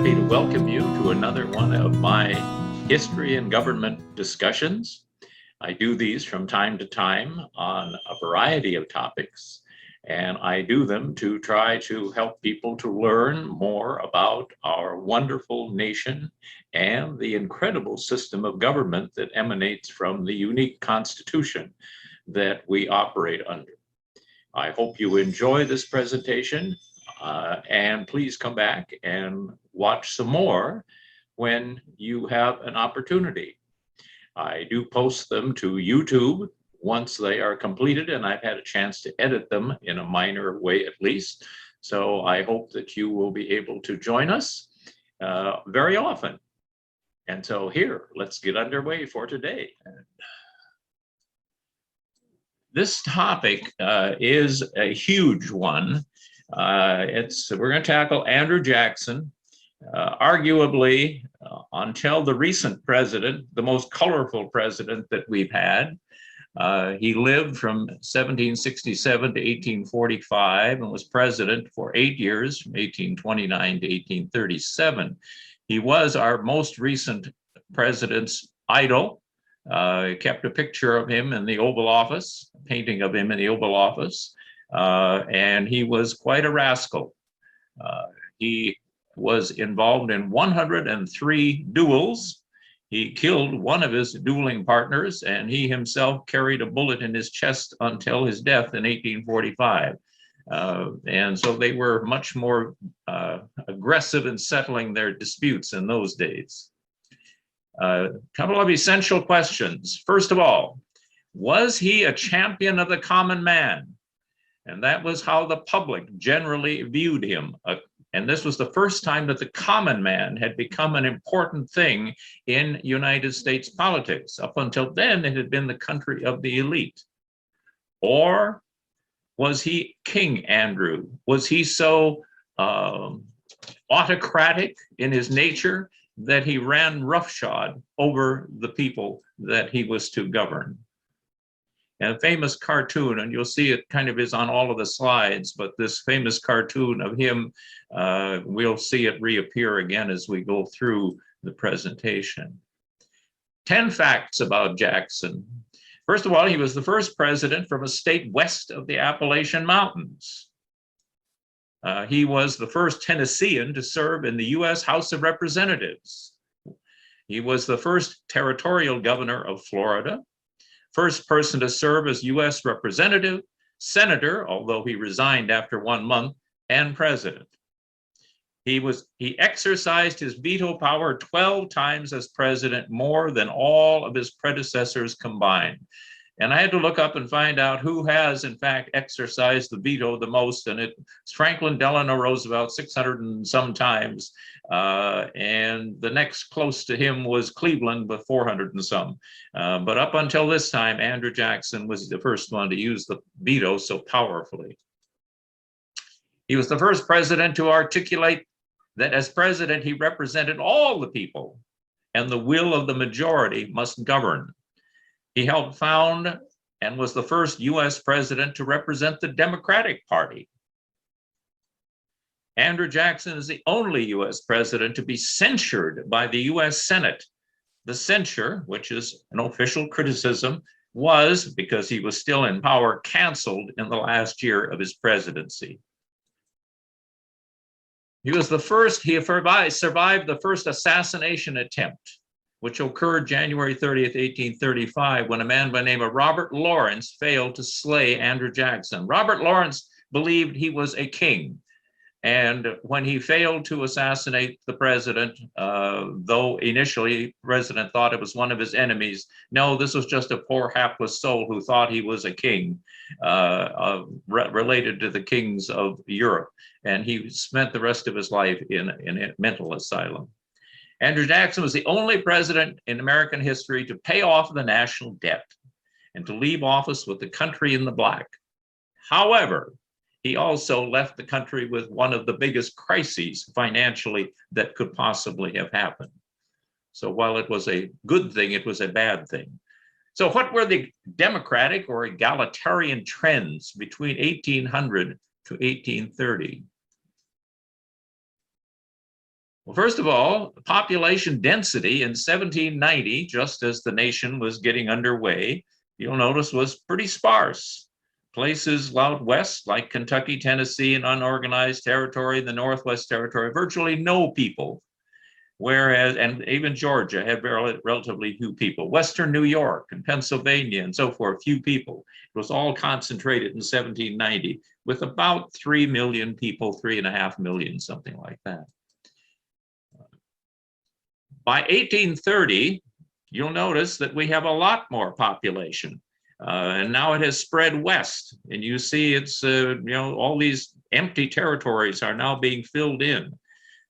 happy to welcome you to another one of my history and government discussions. I do these from time to time on a variety of topics, and I do them to try to help people to learn more about our wonderful nation and the incredible system of government that emanates from the unique Constitution that we operate under. I hope you enjoy this presentation, and please come back and watch some more when you have an opportunity. I do post them to YouTube once they are completed, and I've had a chance to edit them in a minor way at least. So I hope that you will be able to join us very often. And so here, let's get underway for today. This topic is a huge one. We're going to tackle Andrew Jackson, arguably, until the recent president, the most colorful president that we've had. He lived from 1767 to 1845 and was president for 8 years, from 1829 to 1837. He was our most recent president's idol. Kept a picture of him in the Oval Office, a painting of him in the Oval Office, and he was quite a rascal. He was involved in 103 duels. He killed one of his dueling partners, and he himself carried a bullet in his chest until his death in 1845. And so they were much more aggressive in settling their disputes in those days. A couple of essential questions. First of all, was he a champion of the common man? And that was how the public generally viewed him. And this was the first time that the common man had become an important thing in United States politics. Up until then, it had been the country of the elite. Or was he King Andrew? Was he so autocratic in his nature that he ran roughshod over the people that he was to govern? And a famous cartoon, and you'll see it kind of is on all of the slides, but this famous cartoon of him, we'll see it reappear again as we go through the presentation. 10 facts about Jackson. First of all, he was the first president from a state west of the Appalachian Mountains. He was the first Tennessean to serve in the U.S. House of Representatives. He was the first territorial governor of Florida, first person to serve as U.S. representative, senator, although he resigned after 1 month, and president. He exercised his veto power 12 times as president, more than all of his predecessors combined. And I had to look up and find out who has, in fact, exercised the veto the most. And it's Franklin Delano Roosevelt, 600 and some times. And the next close to him was Cleveland with 400 and some. But up until this time, Andrew Jackson was the first one to use the veto so powerfully. He was the first president to articulate that as president, he represented all the people, and the will of the majority must govern. He helped found and was the first U.S. president to represent the Democratic Party. Andrew Jackson is the only U.S. president to be censured by the U.S. Senate. The censure, which is an official criticism, was, because he was still in power, canceled in the last year of his presidency. He was the first, he survived the first assassination attempt, which occurred January 30th, 1835, when a man by the name of Robert Lawrence failed to slay Andrew Jackson. Robert Lawrence believed he was a king. And when he failed to assassinate the president, though initially the president thought it was one of his enemies, no, this was just a poor hapless soul who thought he was a king, related to the kings of Europe. And he spent the rest of his life in a mental asylum. Andrew Jackson was the only president in American history to pay off the national debt and to leave office with the country in the black. However, he also left the country with one of the biggest crises financially that could possibly have happened. So while it was a good thing, it was a bad thing. So what were the democratic or egalitarian trends between 1800 to 1830? Well, first of all, population density in 1790, just as the nation was getting underway, you'll notice was pretty sparse. Places out west like Kentucky, Tennessee, and unorganized territory, the Northwest Territory, virtually no people. Whereas, and even Georgia had relatively few people. Western New York and Pennsylvania and so forth, few people. It was all concentrated in 1790 with about 3 million people, 3.5 million, something like that. By 1830, you'll notice that we have a lot more population. And now it has spread west. And you see it's, all these empty territories are now being filled in.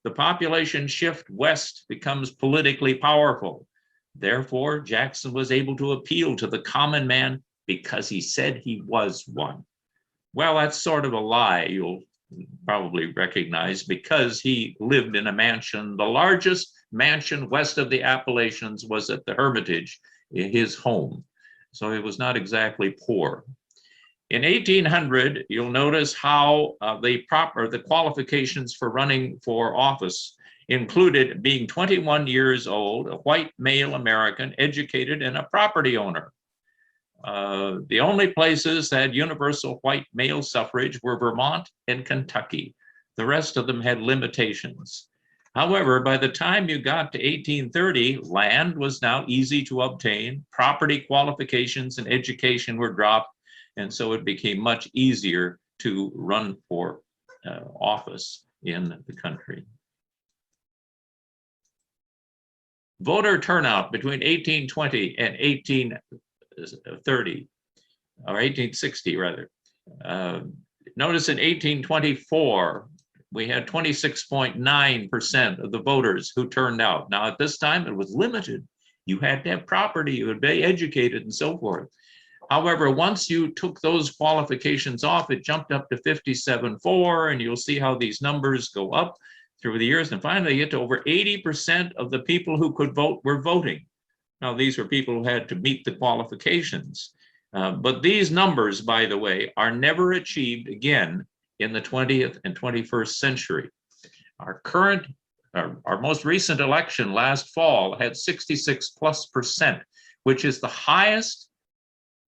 The population shift west becomes politically powerful. Therefore, Jackson was able to appeal to the common man because he said he was one. Well, that's sort of a lie, you'll probably recognize, because he lived in a mansion. The largest mansion west of the Appalachians was at the Hermitage, his home. So he was not exactly poor. In 1800, you'll notice how the qualifications for running for office included being 21 years old, a white male American, educated, and a property owner. The only places that had universal white male suffrage were Vermont and Kentucky. The rest of them had limitations. However, by the time you got to 1830, land was now easy to obtain, property qualifications and education were dropped, and so it became much easier to run for office in the country. Voter turnout between 1820 and 1830, or 1860 rather. Notice in 1824, we had 26.9% of the voters who turned out. Now at this time it was limited. You had to have property, you would be educated and so forth. However, once you took those qualifications off, it jumped up to 57.4, and you'll see how these numbers go up through the years. And finally, you get to over 80% of the people who could vote were voting. Now, these were people who had to meet the qualifications. But these numbers, by the way, are never achieved again in the 20th and 21st century. Our most recent election last fall had 66+%, which is the highest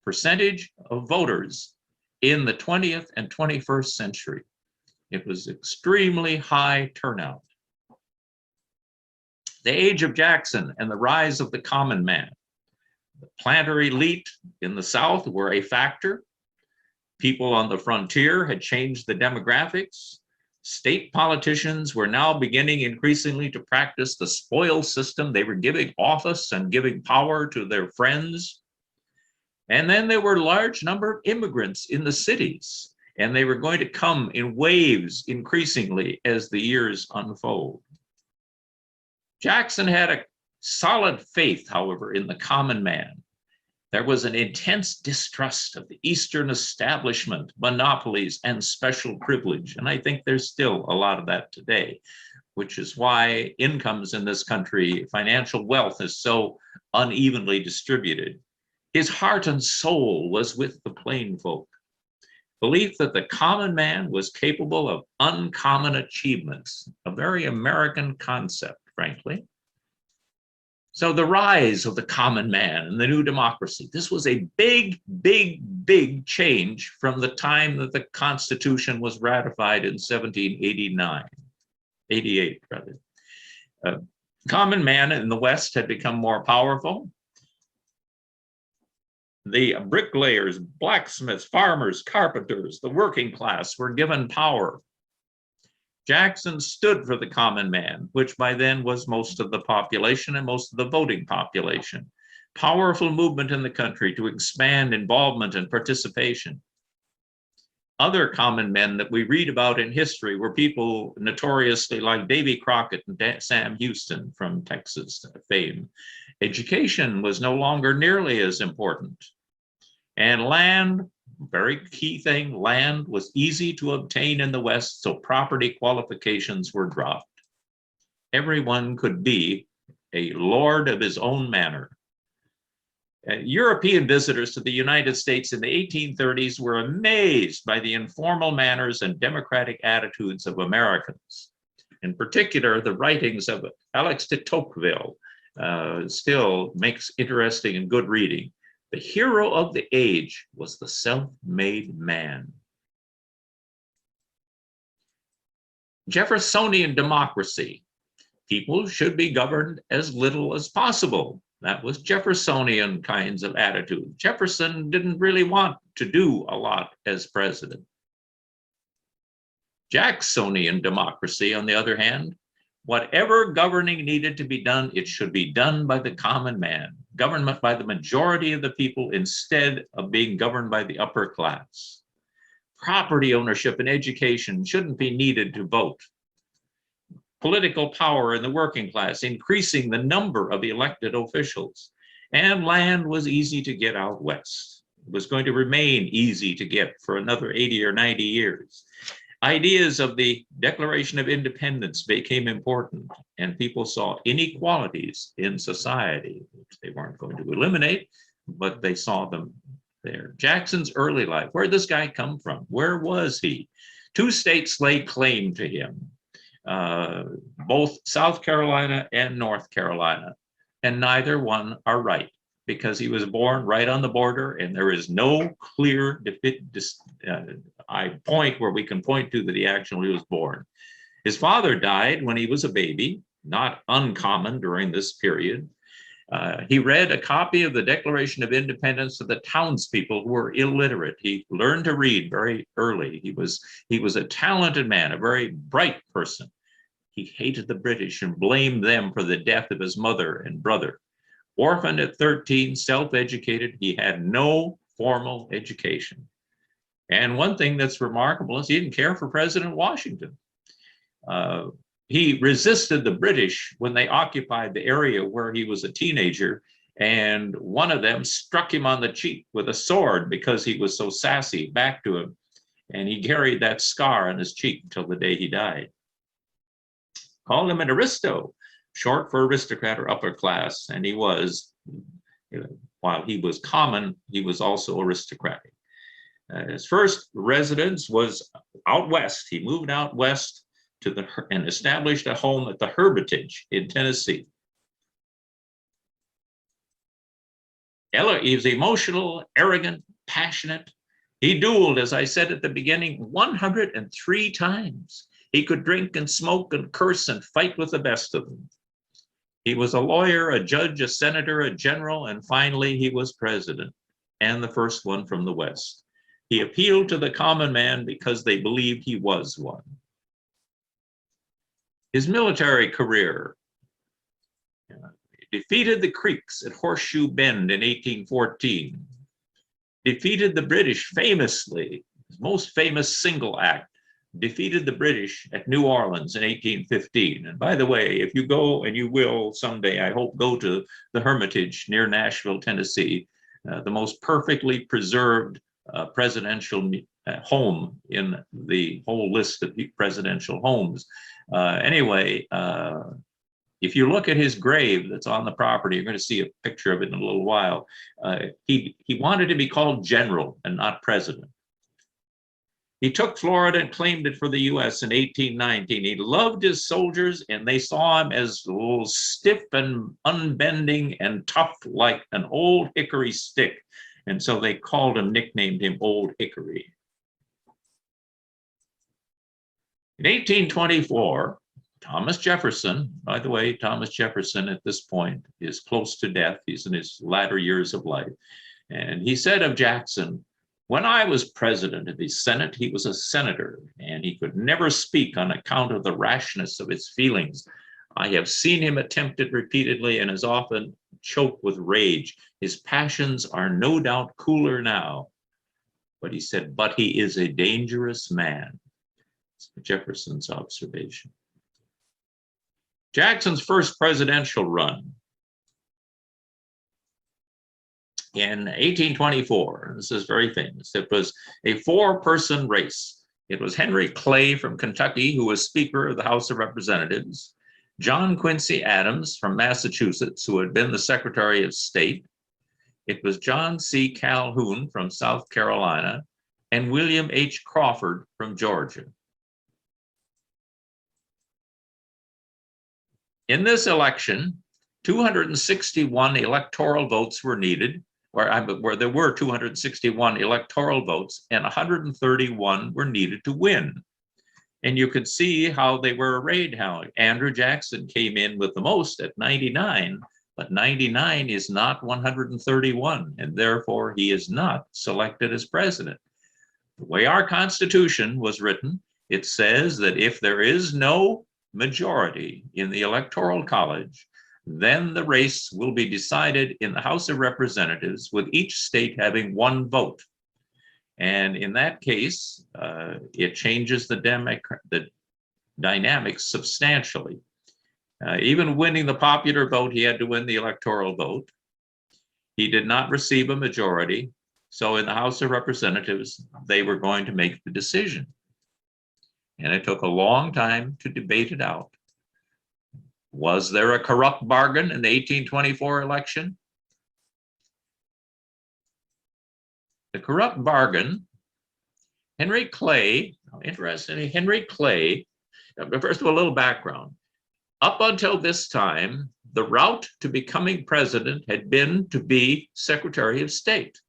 percentage of voters in the 20th and 21st century. It was extremely high turnout. The age of Jackson and the rise of the common man. The planter elite in the South were a factor. People on the frontier had changed the demographics. State politicians were now beginning increasingly to practice the spoil system. They were giving office and giving power to their friends. And then there were a large number of immigrants in the cities, and they were going to come in waves increasingly as the years unfold. Jackson had a solid faith, however, in the common man. There was an intense distrust of the Eastern establishment, monopolies, and special privilege. And I think there's still a lot of that today, which is why incomes in this country, financial wealth, is so unevenly distributed. His heart and soul was with the plain folk. Belief that the common man was capable of uncommon achievements, a very American concept, frankly. So the rise of the common man and the new democracy, this was a big, big, big change from the time that the Constitution was ratified in 88 rather. Common man in the West had become more powerful. The bricklayers, blacksmiths, farmers, carpenters, the working class were given power. Jackson stood for the common man, which by then was most of the population and most of the voting population. Powerful movement in the country to expand involvement and participation. Other common men that we read about in history were people notoriously like Davy Crockett and Sam Houston from Texas fame. Education was no longer nearly as important. And land, very key thing, land was easy to obtain in the West, so property qualifications were dropped. Everyone could be a lord of his own manor. European visitors to the United States in the 1830s were amazed by the informal manners and democratic attitudes of Americans. In particular, the writings of Alex de Tocqueville still makes interesting and good reading. The hero of the age was the self-made man. Jeffersonian democracy. People should be governed as little as possible. That was Jeffersonian kinds of attitude. Jefferson didn't really want to do a lot as president. Jacksonian democracy, on the other hand, whatever governing needed to be done, it should be done by the common man. Government by the majority of the people instead of being governed by the upper class. Property ownership and education shouldn't be needed to vote. Political power in the working class, increasing the number of elected officials. And land was easy to get out west. It was going to remain easy to get for another 80 or 90 years. Ideas of the Declaration of Independence became important, and people saw inequalities in society, which they weren't going to eliminate, but they saw them there. Jackson's early life, where did this guy come from? Where was he? Two states laid claim to him, both South Carolina and North Carolina, and neither one are right, because he was born right on the border, and there is no clear point where we can point to that he actually was born. His father died when he was a baby, not uncommon during this period. He read a copy of the Declaration of Independence to the townspeople who were illiterate. He learned to read very early. He was a talented man, a very bright person. He hated the British and blamed them for the death of his mother and brother. Orphaned at 13, self-educated, he had no formal education. And one thing that's remarkable is he didn't care for President Washington. He resisted the British when they occupied the area where he was a teenager, and one of them struck him on the cheek with a sword because he was so sassy back to him. And he carried that scar on his cheek until the day he died. Called him an aristo, short for aristocrat or upper class, and he was, while he was common, he was also aristocratic. His first residence was out west. He moved out west and established a home at the Hermitage in Tennessee. He was emotional, arrogant, passionate. He dueled, as I said at the beginning, 103 times. He could drink and smoke and curse and fight with the best of them. He was a lawyer, a judge, a senator, a general, and finally he was president, and the first one from the West. He appealed to the common man because they believed he was one. His military career. He defeated the Creeks at Horseshoe Bend in 1814. Defeated the British famously, his most famous single act, defeated the British at New Orleans in 1815. And by the way, if you go, and you will someday, I hope, go to the Hermitage near Nashville, Tennessee, the most perfectly preserved presidential home in the whole list of presidential homes. Anyway, if you look at his grave that's on the property, you're going to see a picture of it in a little while. He wanted to be called general and not president. He took Florida and claimed it for the US in 1819. He loved his soldiers, and they saw him as a little stiff and unbending and tough like an old hickory stick. And so they nicknamed him Old Hickory. In 1824, Thomas Jefferson, by the way, Thomas Jefferson at this point is close to death. He's in his latter years of life. And he said of Jackson, "When I was president of the Senate, he was a senator, and he could never speak on account of the rashness of his feelings. I have seen him attempt it repeatedly and has often choked with rage. His passions are no doubt cooler now." But he said, "But he is a dangerous man." It's Jefferson's observation. Jackson's first presidential run. In 1824, this is very famous, it was a four-person race. It was Henry Clay from Kentucky, who was Speaker of the House of Representatives, John Quincy Adams from Massachusetts, who had been the Secretary of State. It was John C. Calhoun from South Carolina, and William H. Crawford from Georgia. In this election, 261 electoral votes were needed, where there were 261 electoral votes and 131 were needed to win. And you could see how they were arrayed, how Andrew Jackson came in with the most at 99, but 99 is not 131, and therefore he is not selected as president. The way our Constitution was written, it says that if there is no majority in the Electoral College, then the race will be decided in the House of Representatives, with each state having one vote. And in that case, it changes the dynamics substantially. Even winning the popular vote, he had to win the electoral vote. He did not receive a majority. So in the House of Representatives, they were going to make the decision. And it took a long time to debate it out. Was there a corrupt bargain in the 1824 election? The corrupt bargain, Henry Clay, interestingly, Henry Clay, first of all, a little background. Up until this time, the route to becoming president had been to be Secretary of State.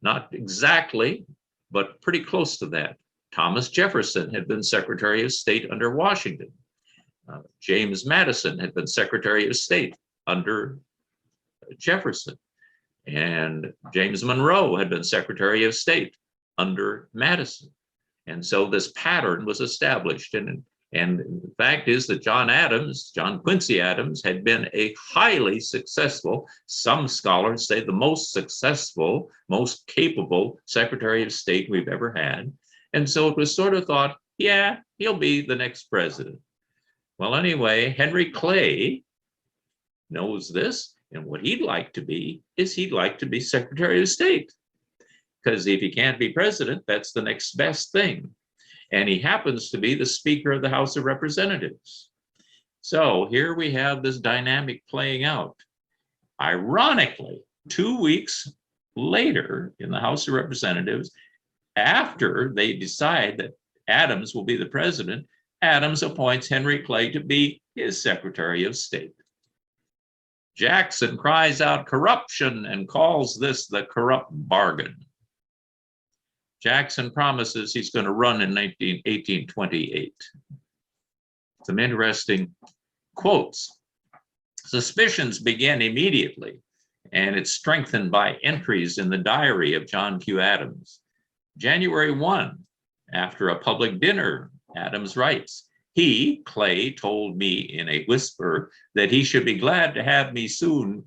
Not exactly, but pretty close to that. Thomas Jefferson had been Secretary of State under Washington. James Madison had been Secretary of State under Jefferson. And James Monroe had been Secretary of State under Madison. And so this pattern was established. And the fact is that John Quincy Adams, had been a highly successful, some scholars say the most successful, most capable Secretary of State we've ever had. And so it was sort of thought, yeah, he'll be the next president. Well, anyway, Henry Clay knows this, and what he'd like to be is he'd like to be Secretary of State, because if he can't be president, that's the next best thing. And he happens to be the Speaker of the House of Representatives. So here we have this dynamic playing out. Ironically, 2 weeks later in the House of Representatives, after they decide that Adams will be the president, Adams appoints Henry Clay to be his Secretary of State. Jackson cries out corruption and calls this the corrupt bargain. Jackson promises he's going to run in 1828. Some interesting quotes. Suspicions began immediately, and it's strengthened by entries in the diary of John Q. Adams. January 1, after a public dinner, Adams writes, he, Clay, told me in a whisper that he should be glad to have me soon,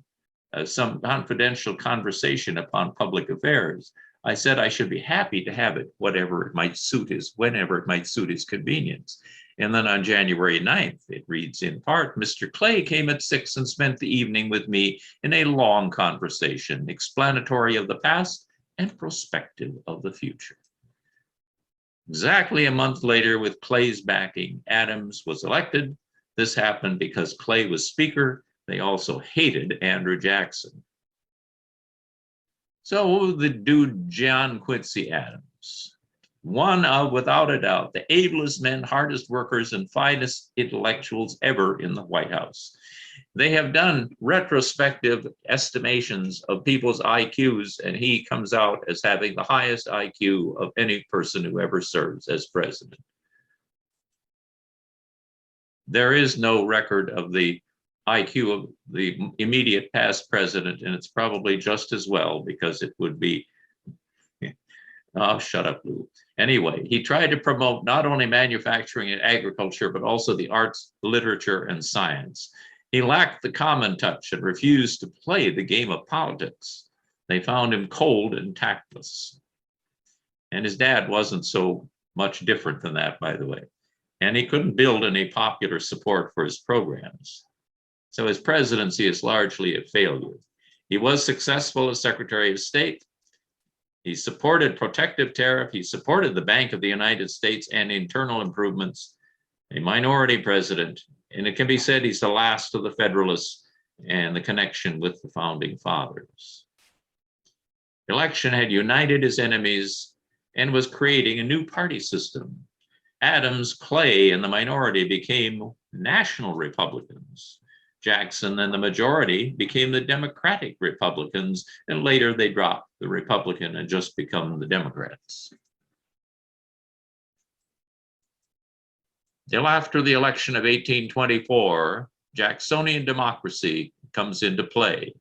some confidential conversation upon public affairs. I said I should be happy to have it, whenever it might suit his convenience. And then on January 9th, it reads in part, Mr. Clay came at 6 and spent the evening with me in a long conversation, explanatory of the past and prospective of the future. Exactly a month later, with Clay's backing, Adams was elected. This happened because Clay was Speaker. They also hated Andrew Jackson. So the dude, John Quincy Adams, one of, without a doubt, the ablest men, hardest workers, and finest intellectuals ever in the White House. They have done retrospective estimations of people's IQs, and he comes out as having the highest IQ of any person who ever serves as president. There is no record of the IQ of the immediate past president, and it's probably just as well, because it would be, oh, shut up, Lou. Anyway, he tried to promote not only manufacturing and agriculture, but also the arts, literature, and science. He lacked the common touch and refused to play the game of politics. They found him cold and tactless. And his dad wasn't so much different than that, by the way. And he couldn't build any popular support for his programs. So his presidency is largely a failure. He was successful as Secretary of State. He supported protective tariff. He supported the Bank of the United States and internal improvements, a minority president. And it can be said he's the last of the Federalists and the connection with the founding fathers. Election had united his enemies and was creating a new party system. Adams, Clay, and the minority became national Republicans. Jackson and the majority became the Democratic Republicans, and later they dropped the Republican and just become the Democrats. Till after the election of 1824, Jacksonian democracy comes into play.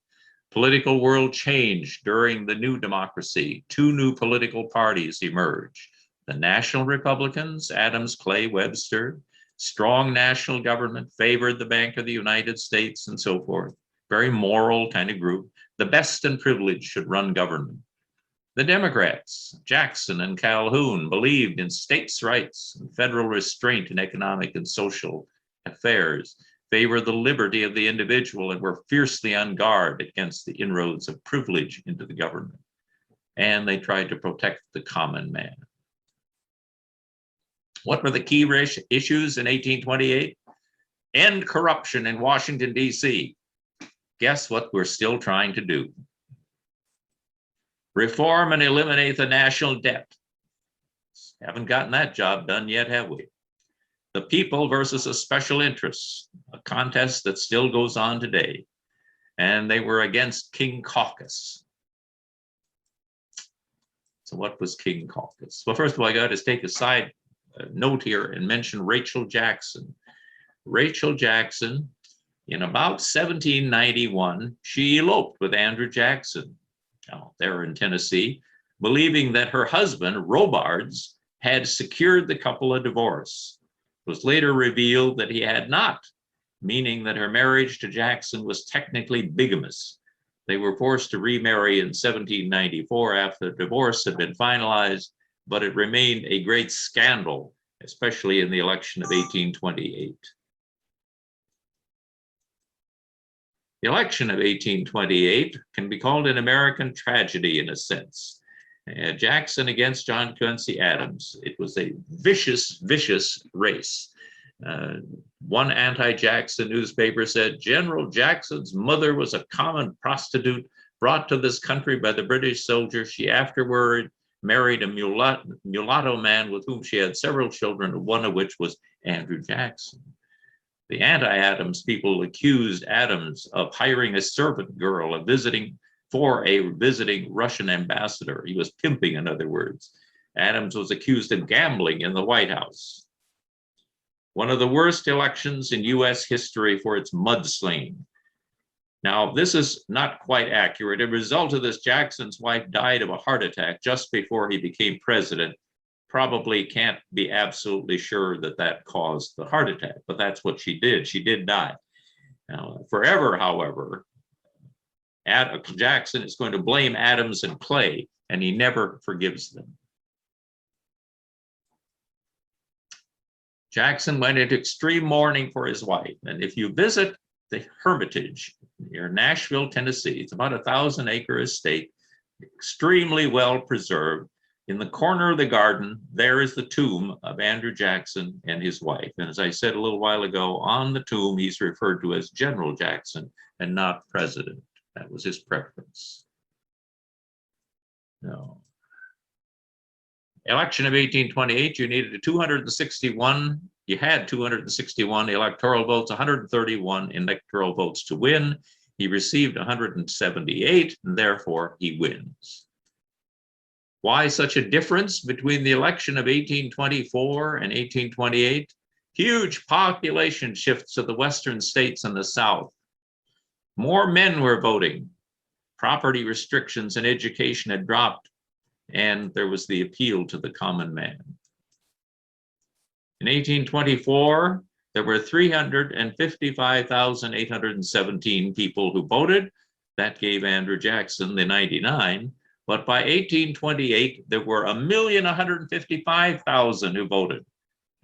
Political world changed during the new democracy. Two new political parties emerged. The National Republicans, Adams, Clay, Webster, strong national government, favored the Bank of the United States and so forth. Very moral kind of group. The best and privileged should run government. The Democrats, Jackson and Calhoun, believed in states' rights and federal restraint in economic and social affairs, favored the liberty of the individual, and were fiercely on guard against the inroads of privilege into the government. And they tried to protect the common man. What were the key issues in 1828? End corruption in Washington, D.C. Guess what we're still trying to do? Reform and eliminate the national debt. Haven't gotten that job done yet, have we? The people versus a special interest, a contest that still goes on today. And they were against King Caucus. So what was King Caucus? Well, first of all, I got to take a side note here and mention Rachel Jackson. Rachel Jackson, in about 1791, she eloped with Andrew Jackson, there in Tennessee, believing that her husband, Robards, had secured the couple a divorce. It was later revealed that he had not, meaning that her marriage to Jackson was technically bigamous. They were forced to remarry in 1794 after the divorce had been finalized, but it remained a great scandal, especially in the election of 1828. The election of 1828 can be called an American tragedy in a sense. Jackson against John Quincy Adams. It was a vicious, vicious race. One anti-Jackson newspaper said, General Jackson's mother was a common prostitute brought to this country by the British soldiers. She afterward married a mulatto man with whom she had several children, one of which was Andrew Jackson. The anti-Adams people accused Adams of hiring a servant girl, for a visiting Russian ambassador. He was pimping, in other words. Adams was accused of gambling in the White House. One of the worst elections in US history for its mudslinging. Now, this is not quite accurate. As a result of this, Jackson's wife died of a heart attack just before he became president. Probably can't be absolutely sure that that caused the heart attack, but that's what she did. She did die. Now, forever, however, Jackson is going to blame Adams and Clay, and he never forgives them. Jackson went into extreme mourning for his wife, and if you visit the Hermitage near Nashville, Tennessee, it's about 1,000-acre estate, extremely well preserved. In the corner of the garden, there is the tomb of Andrew Jackson and his wife. And as I said a little while ago, on the tomb, he's referred to as General Jackson and not President. That was his preference. No. Election of 1828, you needed 261. You had 261 electoral votes, 131 electoral votes to win. He received 178, and therefore he wins. Why such a difference between the election of 1824 and 1828? Huge population shifts to the western states and the South. More men were voting. Property restrictions and education had dropped, and there was the appeal to the common man. In 1824, there were 355,817 people who voted. That gave Andrew Jackson the 99. But by 1828, there were 1,155,000 who voted.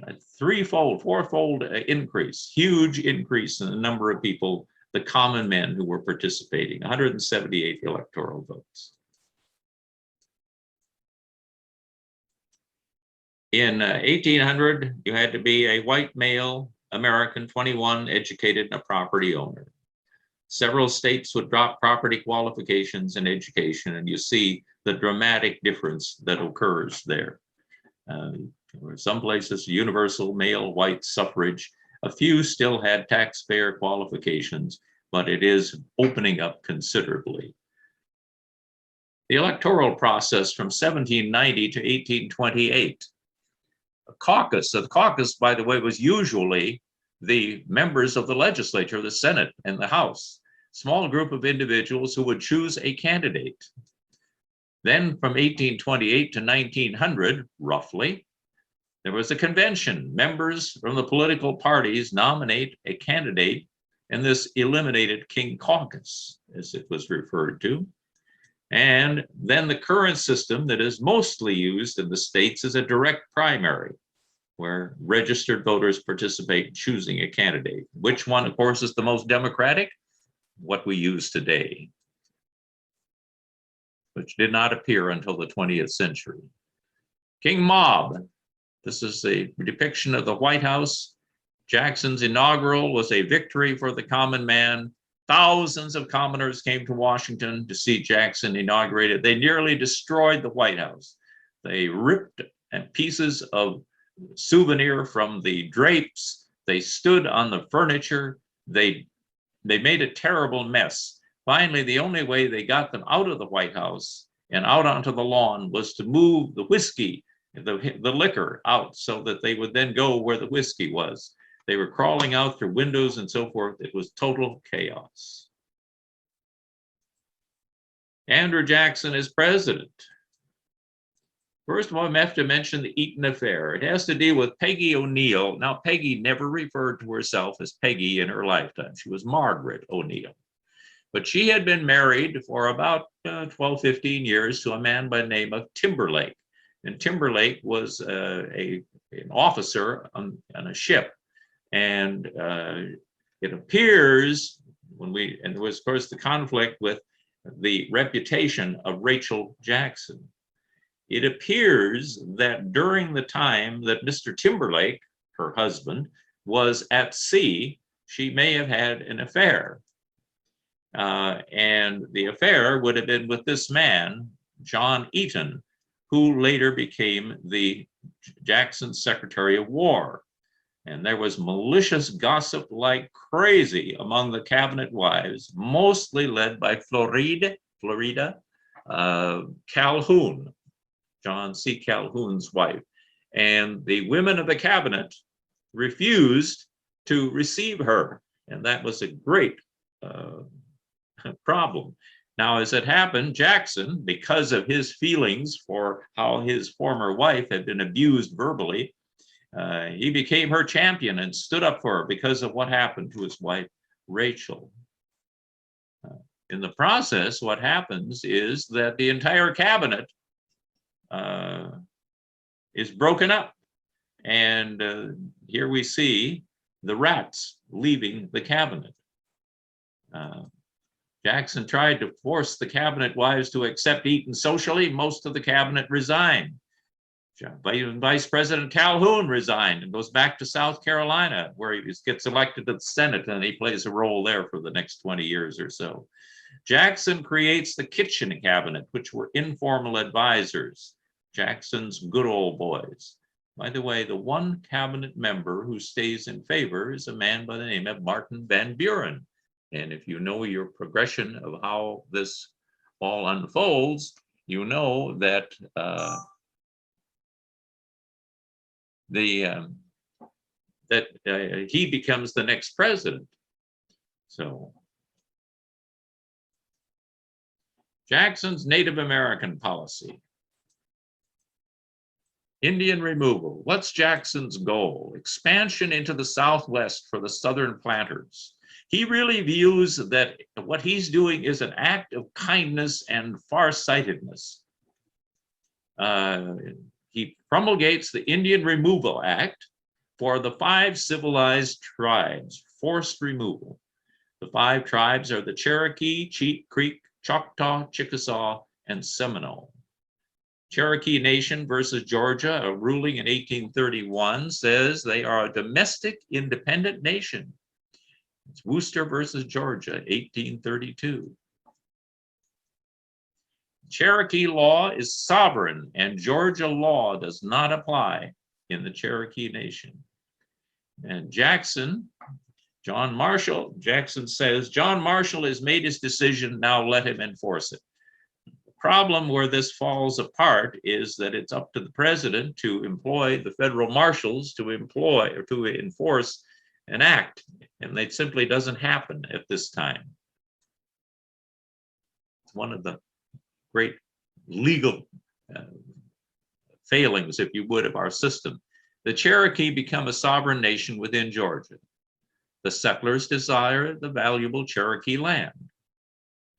A threefold, fourfold increase, huge increase in the number of people, the common men who were participating, 178 electoral votes. In 1800, you had to be a white male, American, 21, educated, and a property owner. Several states would drop property qualifications in education, and you see the dramatic difference that occurs there. Some places, universal male white suffrage. A few still had taxpayer qualifications, but it is opening up considerably. The electoral process from 1790 to 1828. A caucus. So the caucus, by the way, was usually the members of the legislature, the Senate and the House, small group of individuals who would choose a candidate. Then from 1828 to 1900, roughly, there was a convention. Members from the political parties nominate a candidate, and this eliminated King Caucus, as it was referred to. And then the current system that is mostly used in the states is a direct primary, where registered voters participate in choosing a candidate. Which one, of course, is the most democratic? What we use today, which did not appear until the 20th century. King Mob. This is a depiction of the White House. Jackson's inaugural was a victory for the common man. Thousands of commoners came to Washington to see Jackson inaugurated. They nearly destroyed the White House. They ripped pieces of souvenir from the drapes. They stood on the furniture. They made a terrible mess. Finally, the only way they got them out of the White House and out onto the lawn was to move the whiskey, the liquor out, so that they would then go where the whiskey was. They were crawling out through windows and so forth. It was total chaos. Andrew Jackson is president. First of all, I have to mention the Eaton affair. It has to deal with Peggy O'Neill. Now, Peggy never referred to herself as Peggy in her lifetime. She was Margaret O'Neill. But she had been married for about 12, 15 years to a man by the name of Timberlake. And Timberlake was an officer on a ship. And it appears and there was, of course, the conflict with the reputation of Rachel Jackson. It appears that during the time that Mr. Timberlake, her husband, was at sea, she may have had an affair. And the affair would have been with this man, John EATON, who later became the Jackson's Secretary of War. And there was malicious gossip like crazy among the cabinet wives, mostly led by Florida Calhoun, John C. Calhoun's wife. And the women of the cabinet refused to receive her. And that was a great problem. Now, as it happened, Jackson, because of his feelings for how his former wife had been abused verbally, he became her champion and stood up for her because of what happened to his wife, Rachel. In the process, what happens is that the entire cabinet is broken up. And here we see the rats leaving the cabinet. Jackson tried to force the cabinet wives to accept Eaton socially. Most of the cabinet resigned. Vice President Calhoun resigned and goes back to South Carolina, where he gets elected to the Senate, and he plays a role there for the next 20 years or so. Jackson creates the kitchen cabinet, which were informal advisors, Jackson's good old boys. By the way, the one cabinet member who stays in favor is a man by the name of Martin Van Buren. And if you know your progression of how this all unfolds, you know that he becomes the next president. So Jackson's Native American policy. Indian removal. What's Jackson's goal? Expansion into the Southwest for the Southern planters. He really views that what he's doing is an act of kindness and farsightedness. He promulgates the Indian Removal Act for the 5 civilized tribes, forced removal. The 5 tribes are the Cherokee, Cheat Creek, Choctaw, Chickasaw, and Seminole. Cherokee Nation versus Georgia, a ruling in 1831, says they are a domestic independent nation. It's Worcester versus Georgia, 1832. Cherokee law is sovereign, and Georgia law does not apply in the Cherokee Nation. And John Marshall, Jackson says, John Marshall has made his decision, now let him enforce it. The problem where this falls apart is that it's up to the president to employ the federal marshals to employ or to enforce an act, and that simply doesn't happen at this time. It's one of the great legal failings, if you would, of our system. The Cherokee become a sovereign nation within Georgia. The settlers desire the valuable Cherokee land.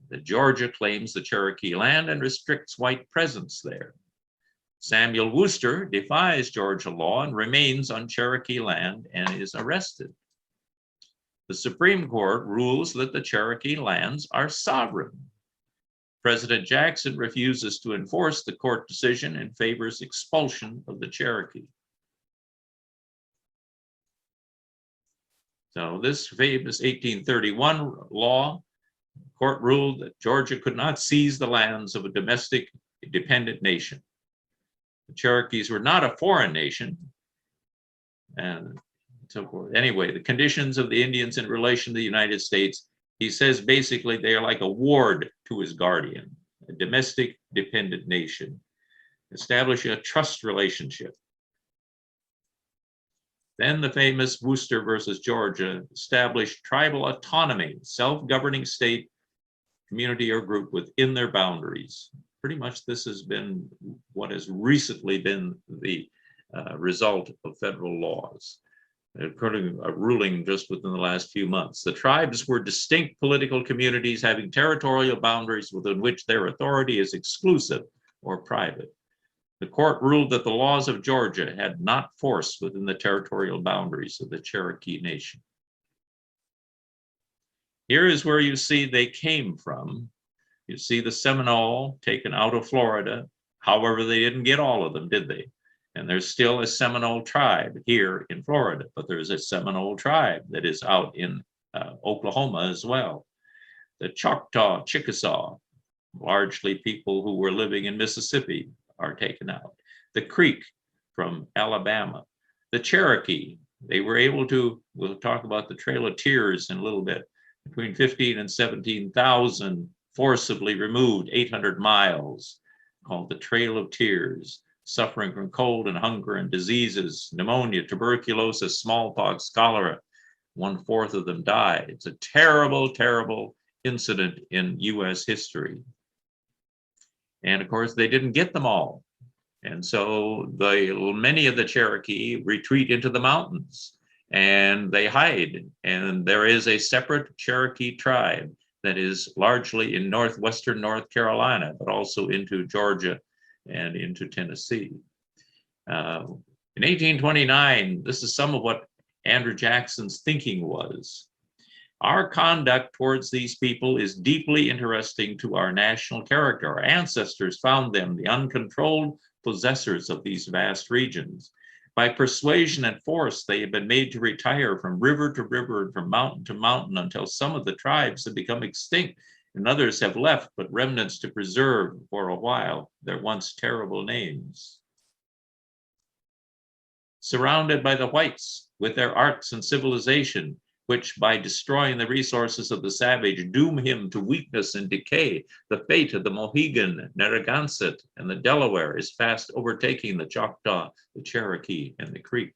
The Georgia claims the Cherokee land and restricts white presence there. Samuel Worcester defies Georgia law and remains on Cherokee land and is arrested. The Supreme Court rules that the Cherokee lands are sovereign. President Jackson refuses to enforce the court decision and favors expulsion of the Cherokee. So this famous 1831 law, the court ruled that Georgia could not seize the lands of a domestic dependent nation. The Cherokees were not a foreign nation, and so forth. Anyway, the conditions of the Indians in relation to the United States, he says basically they are like a ward to his guardian, a domestic dependent nation, establishing a trust relationship. Then the famous Worcester versus Georgia established tribal autonomy, self-governing state, community, or group within their boundaries. Pretty much this has been what has recently been the result of federal laws, according to a ruling just within the last few months. The tribes were distinct political communities having territorial boundaries within which their authority is exclusive or private. The court ruled that the laws of Georgia had not force within the territorial boundaries of the Cherokee Nation. Here is where you see they came from. You see the Seminole taken out of Florida. However, they didn't get all of them, did they? And there's still a Seminole tribe here in Florida, but there's a Seminole tribe that is out in Oklahoma as well. The Choctaw, Chickasaw, largely people who were living in Mississippi, are taken out. The Creek from Alabama. The Cherokee, they were able to, we'll talk about the Trail of Tears in a little bit, between 15 and 17,000 forcibly removed 800 miles, called the Trail of Tears, suffering from cold and hunger and diseases, pneumonia, tuberculosis, smallpox, cholera. 1/4 of them died. It's a terrible, terrible incident in US history. And of course, they didn't get them all. And so many of the Cherokee retreat into the mountains and they hide. And there is a separate Cherokee tribe that is largely in northwestern North Carolina, but also into Georgia and into Tennessee. In 1829, this is some of what Andrew Jackson's thinking was. Our conduct towards these people is deeply interesting to our national character. Our ancestors found them the uncontrolled possessors of these vast regions. By persuasion and force, they have been made to retire from river to river and from mountain to mountain until some of the tribes have become extinct and others have left but remnants to preserve for a while their once terrible names. Surrounded by the whites with their arts and civilization, which by destroying the resources of the savage doom him to weakness and decay, the fate of the Mohegan, Narragansett, and the Delaware is fast overtaking the Choctaw, the Cherokee, and the Creek.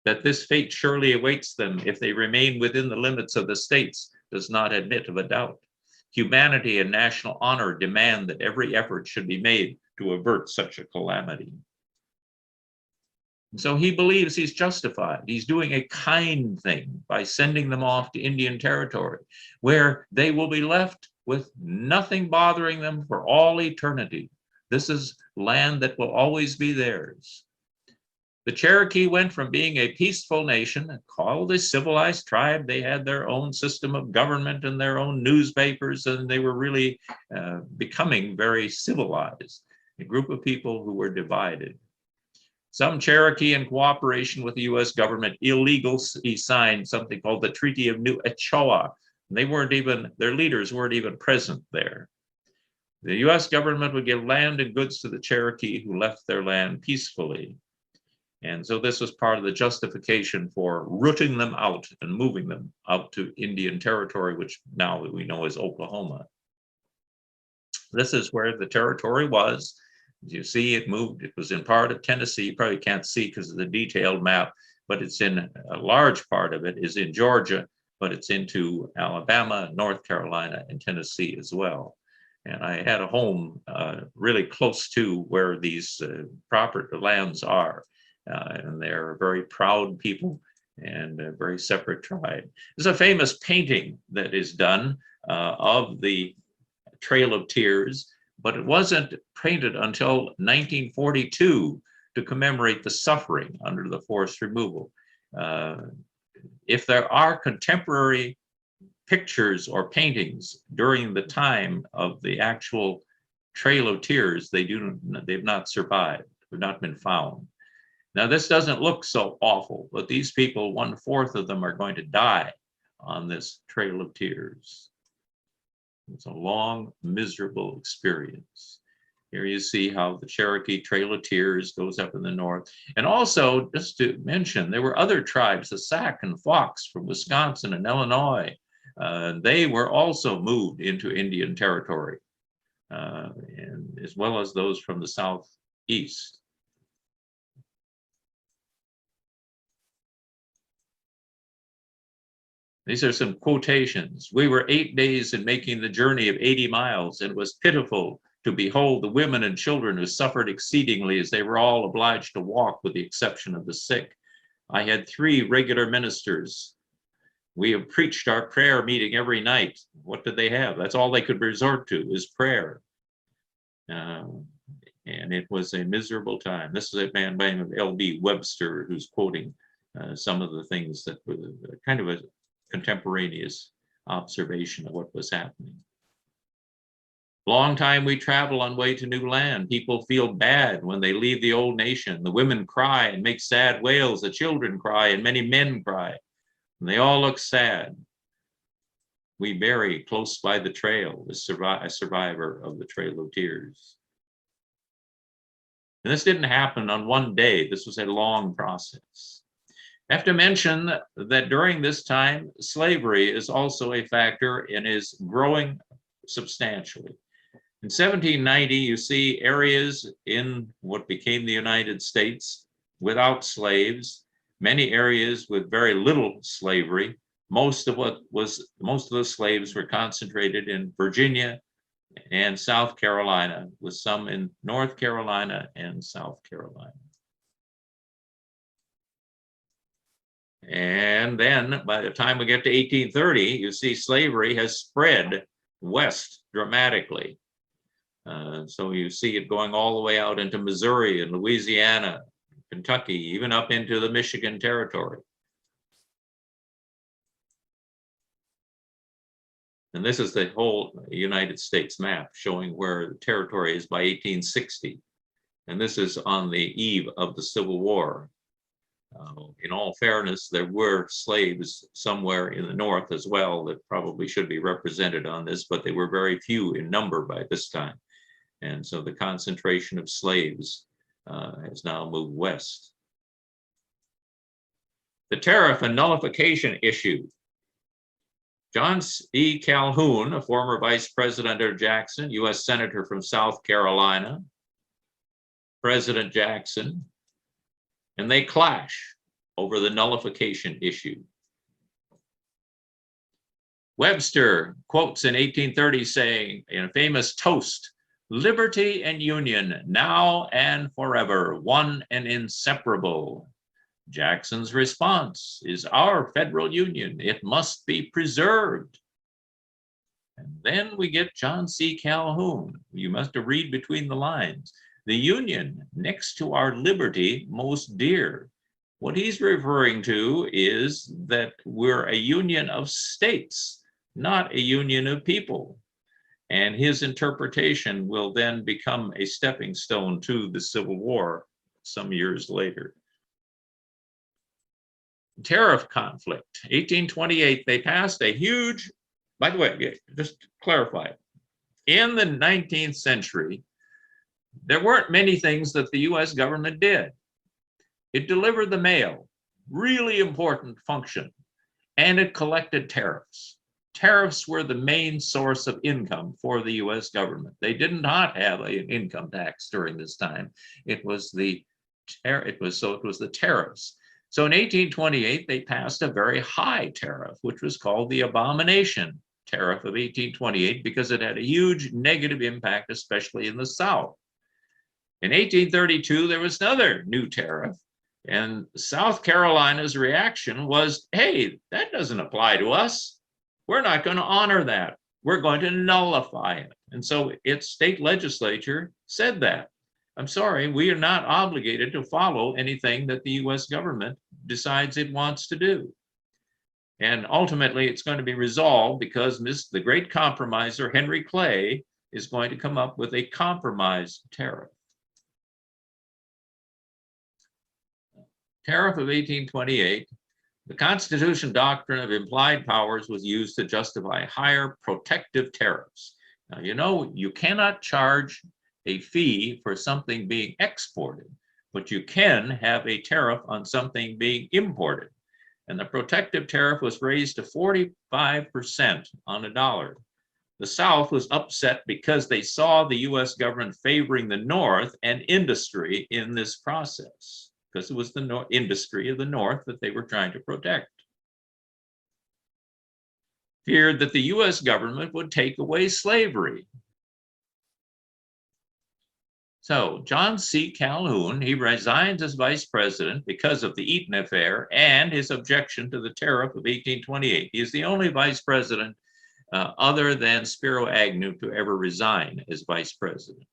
That this fate surely awaits them if they remain within the limits of the states does not admit of a doubt. Humanity and national honor demand that every effort should be made to avert such a calamity. So he believes he's justified. He's doing a kind thing by sending them off to Indian territory, where they will be left with nothing bothering them for all eternity. This is land that will always be theirs. The Cherokee went from being a peaceful nation, called a civilized tribe. They had their own system of government and their own newspapers, and they were really becoming very civilized. A group of people who were divided. Some Cherokee, in cooperation with the US government, illegally signed something called the Treaty of New Echoa. They weren't even, their leaders weren't even present there. The US government would give land and goods to the Cherokee who left their land peacefully. And so this was part of the justification for rooting them out and moving them out to Indian Territory, which now we know is Oklahoma. This is where the territory was. As you see, it moved. It was in part of Tennessee. You probably can't see because of the detailed map, but it's in a large part of it is in Georgia, but it's into Alabama, North Carolina, and Tennessee as well. And I had a home really close to where these proper lands are. And they're very proud people and a very separate tribe. There's a famous painting that is done of the Trail of Tears, but it wasn't painted until 1942 to commemorate the suffering under the forced removal. If there are contemporary pictures or paintings during the time of the actual Trail of Tears, they've not survived, they've not been found. Now, this doesn't look so awful, but these people, 1/4 of them are going to die on this Trail of Tears. It's a long, miserable experience. Here you see how the Cherokee Trail of Tears goes up in the north. And also, just to mention, there were other tribes, the Sac and Fox from Wisconsin and Illinois. They were also moved into Indian Territory, and as well as those from the southeast. These are some quotations. "We were 8 days in making the journey of 80 miles, and it was pitiful to behold the women and children who suffered exceedingly, as they were all obliged to walk with the exception of the sick. I had 3 regular ministers. We have preached our prayer meeting every night." What did they have? That's all they could resort to, is prayer. And it was a miserable time. This is a man by the name of L.B. Webster who's quoting some of the things that were kind of a contemporaneous observation of what was happening. "Long time we travel on way to new land. People feel bad when they leave the old nation. The women cry and make sad wails. The children cry and many men cry. And they all look sad. We bury close by the trail," a survivor of the Trail of Tears. And this didn't happen on one day. This was a long process. I have to mention that during this time, slavery is also a factor and is growing substantially. In 1790, you see areas in what became the United States without slaves, many areas with very little slavery. Most of the slaves were concentrated in Virginia and South Carolina, with some in North Carolina and South Carolina. And then by the time we get to 1830, you see slavery has spread west dramatically. So you see it going all the way out into Missouri and Louisiana, Kentucky, even up into the Michigan Territory. And this is the whole United States map showing where the territory is by 1860. And this is on the eve of the Civil War. In all fairness, there were slaves somewhere in the north as well that probably should be represented on this, but they were very few in number by this time. And so the concentration of slaves has now moved west. The tariff and nullification issue. John E. Calhoun, a former vice president under Jackson, U.S. Senator from South Carolina, President Jackson, and they clash over the nullification issue. Webster quotes in 1830 saying, in a famous toast, "Liberty and union, now and forever, one and inseparable." Jackson's response is, "Our federal union, it must be preserved." And then we get John C. Calhoun. You must have read between the lines. "The union, next to our liberty, most dear." What he's referring to is that we're a union of states, not a union of people. And his interpretation will then become a stepping stone to the Civil War some years later. Tariff conflict. 1828, they passed a huge, by the way, just to clarify, in the 19th century, there weren't many things that the US government did. It delivered the mail, really important function, and it collected tariffs. Tariffs were the main source of income for the US government. They did not have an income tax during this time. It was the tariffs. So in 1828, they passed a very high tariff, which was called the Abomination Tariff of 1828, because it had a huge negative impact, especially in the South. In 1832, there was another new tariff, and South Carolina's reaction was, hey, that doesn't apply to us. We're not going to honor that. We're going to nullify it. And so its state legislature said that. I'm sorry, we are not obligated to follow anything that the US government decides it wants to do. And ultimately, it's going to be resolved because the great compromiser, Henry Clay, is going to come up with a compromise tariff. Tariff of 1828. The Constitution doctrine of implied powers was used to justify higher protective tariffs. Now, you know, you cannot charge a fee for something being exported, but you can have a tariff on something being imported. And the protective tariff was raised to 45% on a dollar. The South was upset because they saw the US government favoring the North and industry in this process, because it was the industry of the North that they were trying to protect. Feared that the US government would take away slavery. So John C. Calhoun, he resigns as vice president because of the Eaton affair and his objection to the tariff of 1828. He is the only vice president other than Spiro Agnew to ever resign as vice president.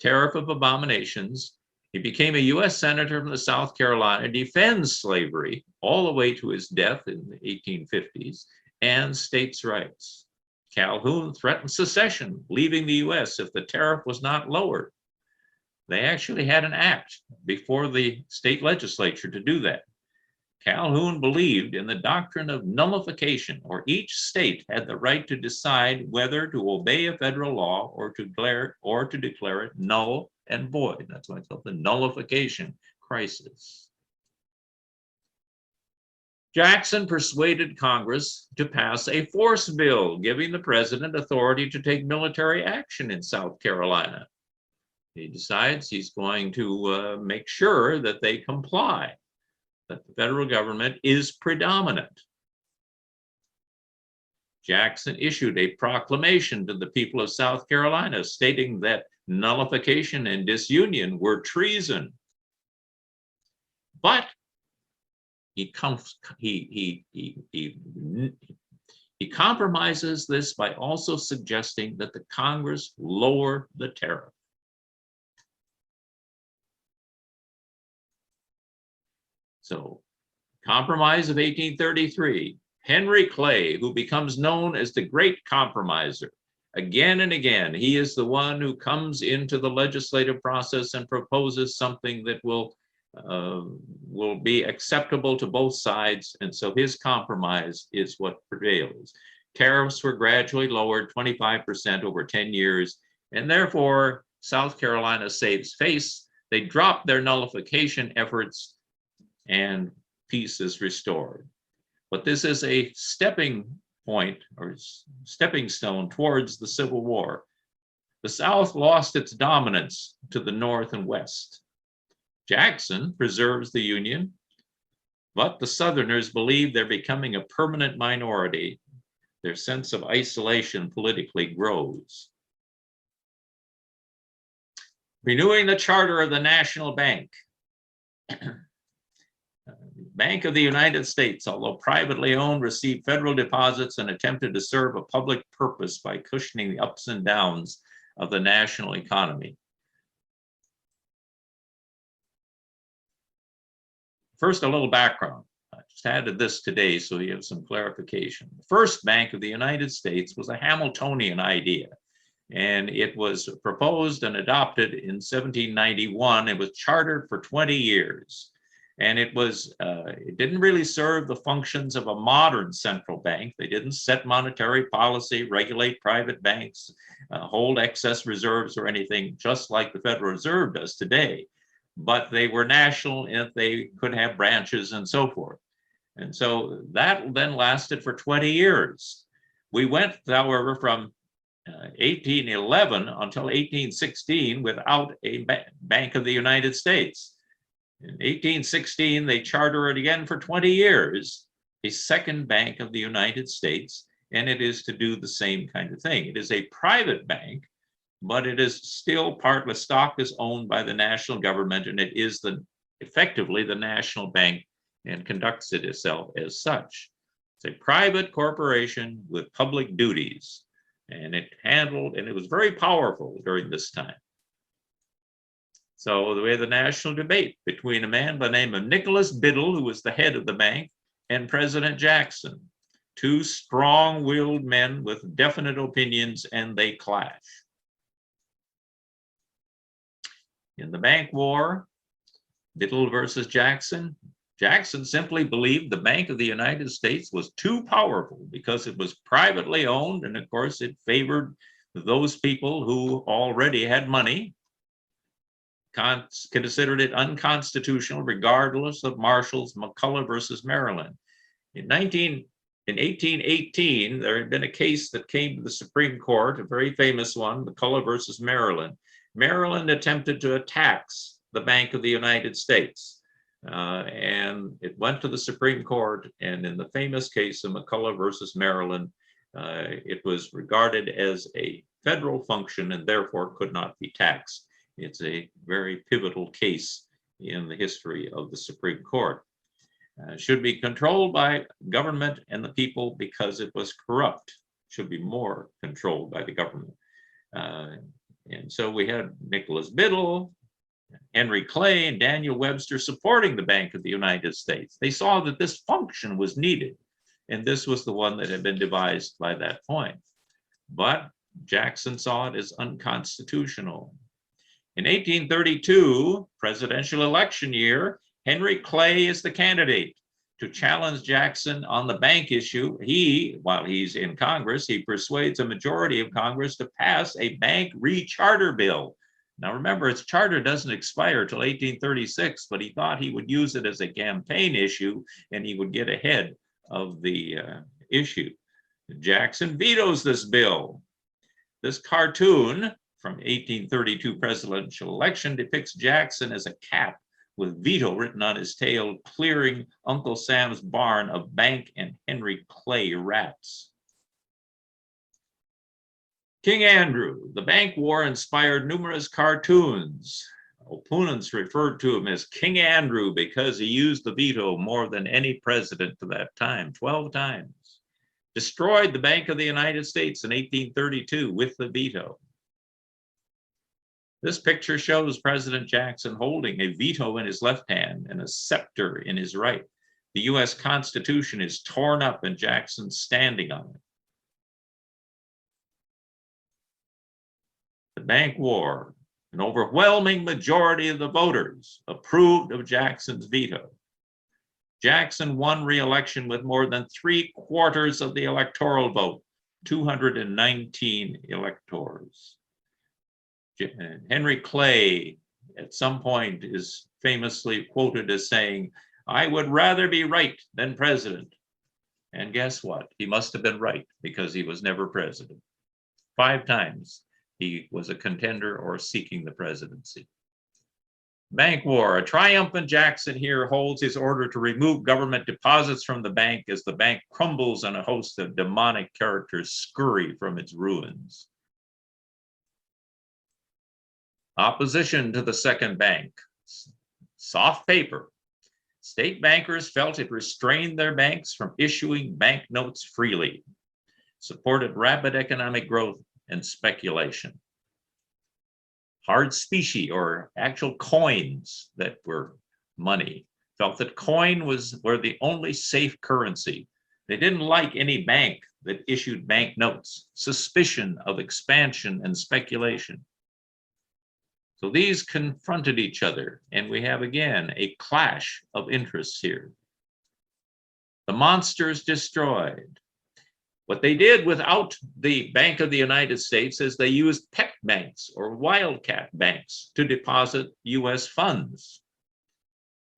Tariff of abominations. He became a US senator from the South Carolina, defends slavery all the way to his death in the 1850s, and states' rights. Calhoun threatened secession, leaving the US if the tariff was not lowered. They actually had an act before the state legislature to do that. Calhoun believed in the doctrine of nullification, or each state had the right to decide whether to obey a federal law or to declare it null and void. That's why it's called the nullification crisis. Jackson persuaded Congress to pass a force bill giving the president authority to take military action in South Carolina. He decides he's going to make sure that they comply, that the federal government is predominant. Jackson issued a proclamation to the people of South Carolina stating that nullification and disunion were treason. But he compromises this by also suggesting that the Congress lower the tariff. So, Compromise of 1833, Henry Clay, who becomes known as the Great Compromiser. Again and again, he is the one who comes into the legislative process and proposes something that will be acceptable to both sides, and so his compromise is what prevails. Tariffs were gradually lowered 25% over 10 years, and therefore South Carolina saves face. They drop their nullification efforts, and peace is restored. But this is a stepping point or stepping stone towards the Civil War. The South lost its dominance to the North and West. Jackson preserves the Union, but the Southerners believe they're becoming a permanent minority. Their sense of isolation politically grows. Renewing the charter of the National Bank. Bank of the United States, although privately owned, received federal deposits and attempted to serve a public purpose by cushioning the ups and downs of the national economy. First, a little background. I just added this today so you have some clarification. The first Bank of the United States was a Hamiltonian idea, and it was proposed and adopted in 1791. It was chartered for 20 years. And it didn't really serve the functions of a modern central bank. They didn't set monetary policy, regulate private banks, hold excess reserves or anything, just like the Federal Reserve does today. but they were national if they could have branches and so forth. And so that then lasted for 20 years. We went, however, from 1811 until 1816 without a Bank of the United States. In 1816, they charter it again for 20 years, a second Bank of the United States, and it is to do the same kind of thing. It is a private bank, but it is still part, the stock is owned by the national government, and it is effectively the national bank and conducts it itself as such. It's a private corporation with public duties, and it was very powerful during this time. So we had the national debate between a man by the name of Nicholas Biddle, who was the head of the bank, and President Jackson, two strong-willed men with definite opinions, and they clash. In the bank war, Biddle versus Jackson, Jackson simply believed the Bank of the United States was too powerful because it was privately owned, and of course it favored those people who already had money, considered it unconstitutional regardless of Marshall's McCulloch versus Maryland. In 1818, there had been a case that came to the Supreme Court, a very famous one, McCulloch versus Maryland. Maryland attempted to tax the Bank of the United States. And it went to the Supreme Court, and in the famous case of McCulloch versus Maryland, it was regarded as a federal function and therefore could not be taxed. It's a very pivotal case in the history of the Supreme Court. Should be controlled by government and the people because it was corrupt. Should be more controlled by the government. And so we had Nicholas Biddle, Henry Clay, and Daniel Webster supporting the Bank of the United States. They saw that this function was needed, and this was the one that had been devised by that point. But Jackson saw it as unconstitutional. In 1832, presidential election year, Henry Clay is the candidate to challenge Jackson on the bank issue. While he's in Congress, he persuades a majority of Congress to pass a bank re-charter bill. Now remember, its charter doesn't expire till 1836, but he thought he would use it as a campaign issue and he would get ahead of the issue. Jackson vetoes this bill. This cartoon from 1832 presidential election depicts Jackson as a cat with veto written on his tail, clearing Uncle Sam's barn of Bank and Henry Clay rats. King Andrew, the bank war inspired numerous cartoons. Opponents referred to him as King Andrew because he used the veto more than any president to that time, 12 times. Destroyed the Bank of the United States in 1832 with the veto. This picture shows President Jackson holding a veto in his left hand and a scepter in his right. The US Constitution is torn up and Jackson standing on it. The bank war, an overwhelming majority of the voters approved of Jackson's veto. Jackson won re-election with more than 3/4 of the electoral vote, 219 electors. Henry Clay at some point is famously quoted as saying, "I would rather be right than president." And guess what? He must have been right because he was never president. 5 times he was a contender or seeking the presidency. Bank war. A triumphant Jackson here holds his order to remove government deposits from the bank as the bank crumbles and a host of demonic characters scurry from its ruins. Opposition to the second bank. Soft paper. State bankers felt it restrained their banks from issuing banknotes freely, supported rapid economic growth and speculation. Hard specie, or actual coins that were money, felt that coin were the only safe currency. They didn't like any bank that issued banknotes, suspicion of expansion and speculation. So these confronted each other, and we have again a clash of interests here. The monsters destroyed. What they did without the Bank of the United States is they used pet banks or wildcat banks to deposit US funds.